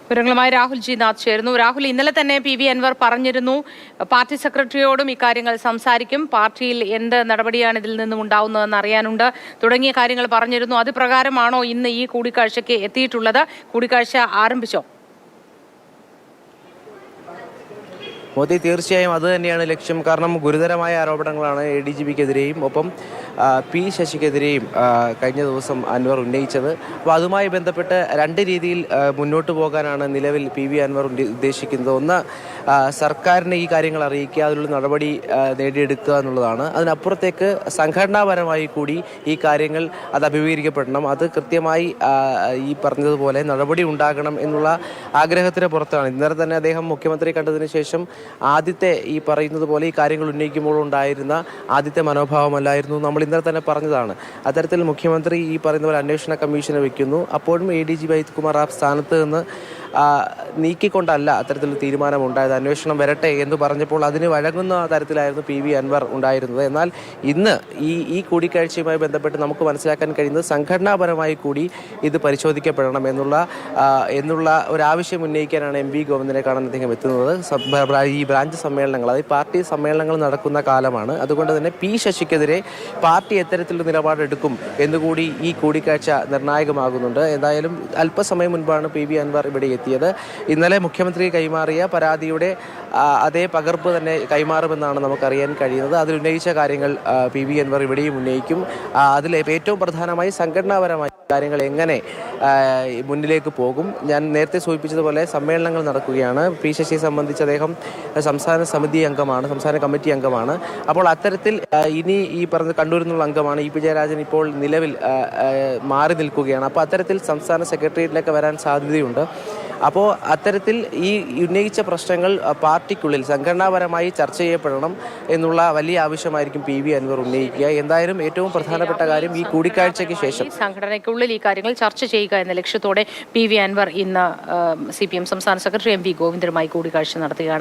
വിവരങ്ങളുമായി രാഹുൽ ജി നാഥ് ചേരുന്നു. രാഹുൽ, ഇന്നലെ തന്നെ PV അൻവർ പറഞ്ഞിരുന്നു പാർട്ടി സെക്രട്ടറിയോടും ഇക്കാര്യങ്ങൾ സംസാരിക്കും, പാർട്ടിയിൽ എന്ത് നടപടിയാണ് ഇതിൽ നിന്നും ഉണ്ടാവുന്നതെന്ന് അറിയാനുണ്ട് തുടങ്ങിയ കാര്യങ്ങൾ പറഞ്ഞിരുന്നു. അത് പ്രകാരമാണോ ഇന്ന് ഈ കൂടിക്കാഴ്ചയ്ക്ക് എത്തിയിട്ടുള്ളത്? കൂടിക്കാഴ്ച ആരംഭിച്ചോ? മോദി തീർച്ചയായും അത് തന്നെയാണ് ലക്ഷ്യം. കാരണം ഗുരുതരമായ ആരോപണങ്ങളാണ് ADGPക്കെതിരെയും ഒപ്പം P ശശിക്കെതിരെയും കഴിഞ്ഞ ദിവസം അൻവർ ഉന്നയിച്ചത്. അപ്പോൾ അതുമായി ബന്ധപ്പെട്ട് രണ്ട് രീതിയിൽ മുന്നോട്ട് പോകാനാണ് നിലവിൽ PV അൻവർ ഉദ്ദേശിക്കുന്നത്. ഒന്ന്, സർക്കാരിനെ ഈ കാര്യങ്ങൾ അറിയിക്കുക, അതിലുള്ള നടപടി നേടിയെടുക്കുക എന്നുള്ളതാണ്. അതിനപ്പുറത്തേക്ക് സംഘടനാപരമായി കൂടി ഈ കാര്യങ്ങൾ അത് അഭിമുഖീകരിക്കപ്പെടണം, അത് കൃത്യമായി ഈ പറഞ്ഞതുപോലെ നടപടി ഉണ്ടാകണം എന്നുള്ള ആഗ്രഹത്തിന് പുറത്താണ്. ഇന്നലെ തന്നെ അദ്ദേഹം മുഖ്യമന്ത്രി കണ്ടതിന് ശേഷം ആദ്യത്തെ ഈ പറയുന്നത് പോലെ ഈ കാര്യങ്ങൾ ഉന്നയിക്കുമ്പോൾ ഉണ്ടായിരുന്ന ആദ്യത്തെ മനോഭാവമല്ലായിരുന്നു നമ്മൾ ഇന്നലെ തന്നെ പറഞ്ഞതാണ്. അത്തരത്തിൽ മുഖ്യമന്ത്രി ഈ പറയുന്ന പോലെ അന്വേഷണ കമ്മീഷനെ വയ്ക്കുന്നു. അപ്പോഴും ADGP അജിത് കുമാർ ആ സ്ഥാനത്ത് നിന്ന് നീക്കിക്കൊണ്ടല്ല അത്തരത്തിലൊരു തീരുമാനമുണ്ടായത്. അന്വേഷണം വരട്ടെ എന്ന് പറഞ്ഞപ്പോൾ അതിന് വഴങ്ങുന്ന തരത്തിലായിരുന്നു PV അൻവർ ഉണ്ടായിരുന്നത്. എന്നാൽ ഇന്ന് ഈ കൂടിക്കാഴ്ചയുമായി ബന്ധപ്പെട്ട് നമുക്ക് മനസ്സിലാക്കാൻ കഴിയുന്നത് സംഘടനാപരമായി കൂടി ഇത് പരിശോധിക്കപ്പെടണം എന്നുള്ള ഒരാവശ്യം ഉന്നയിക്കാനാണ് MV ഗോവിന്ദനെ കാണാൻ അദ്ദേഹം എത്തുന്നത്. ഈ ബ്രാഞ്ച് സമ്മേളനങ്ങൾ, അതായത് പാർട്ടി സമ്മേളനങ്ങൾ നടക്കുന്ന കാലമാണ്. അതുകൊണ്ട് തന്നെ P ശശിക്കെതിരെ പാർട്ടി എത്തരത്തിലുള്ള നിലപാടെടുക്കും എന്നുകൂടി ഈ കൂടിക്കാഴ്ച നിർണായകമാകുന്നുണ്ട്. എന്തായാലും അല്പസമയം മുൻപാണ് PV അൻവർ ഇവിടെ എത്തിയത്. ഇന്നലെ മുഖ്യമന്ത്രി കൈമാറിയ പരാതിയുടെ അതേ പകർപ്പ് തന്നെ കൈമാറുമെന്നാണ് നമുക്കറിയാൻ കഴിയുന്നത്. അതിലുന്നയിച്ച കാര്യങ്ങൾ PV അൻവർ ഇവിടെയും ഉന്നയിക്കും. അതിൽ ഏറ്റവും പ്രധാനമായി സംഘടനാപരമായ കാര്യങ്ങൾ എങ്ങനെ മുന്നിലേക്ക് പോകും. ഞാൻ നേരത്തെ സൂചിപ്പിച്ചതുപോലെ സമ്മേളനങ്ങൾ നടക്കുകയാണ്. P ശശിയെ സംബന്ധിച്ച് അദ്ദേഹം സംസ്ഥാന സമിതി അംഗമാണ്, സംസ്ഥാന കമ്മിറ്റി അംഗമാണ്. അപ്പോൾ അത്തരത്തിൽ ഇനി ഈ പറഞ്ഞ കണ്ണൂരിൽ നിന്നുള്ള അംഗമാണ് EP ജയരാജൻ ഇപ്പോൾ നിലവിൽ മാറി നിൽക്കുകയാണ്. അപ്പോൾ അത്തരത്തിൽ സംസ്ഥാന സെക്രട്ടേറിയറ്റിലേക്ക് വരാൻ സാധ്യതയുണ്ട്. അപ്പോൾ അത്തരത്തിൽ ഈ ഉന്നയിച്ച പ്രശ്നങ്ങൾ പാർട്ടിക്കുള്ളിൽ സംഘടനാപരമായി ചർച്ച ചെയ്യപ്പെടണം എന്നുള്ള വലിയ ആവശ്യമായിരിക്കും PV അൻവർ ഉന്നയിക്കുക. എന്തായാലും ഏറ്റവും പ്രധാനപ്പെട്ട കാര്യം ഈ കൂടിക്കാഴ്ചയ്ക്ക് ശേഷം സംഘടനയ്ക്കുള്ളിൽ ഈ കാര്യങ്ങൾ ചർച്ച ചെയ്യുക എന്ന ലക്ഷ്യത്തോടെ PV അൻവർ ഇന്ന് CPM സംസ്ഥാന സെക്രട്ടറി MV ഗോവിന്ദനുമായി കൂടിക്കാഴ്ച നടത്തുകയാണ്.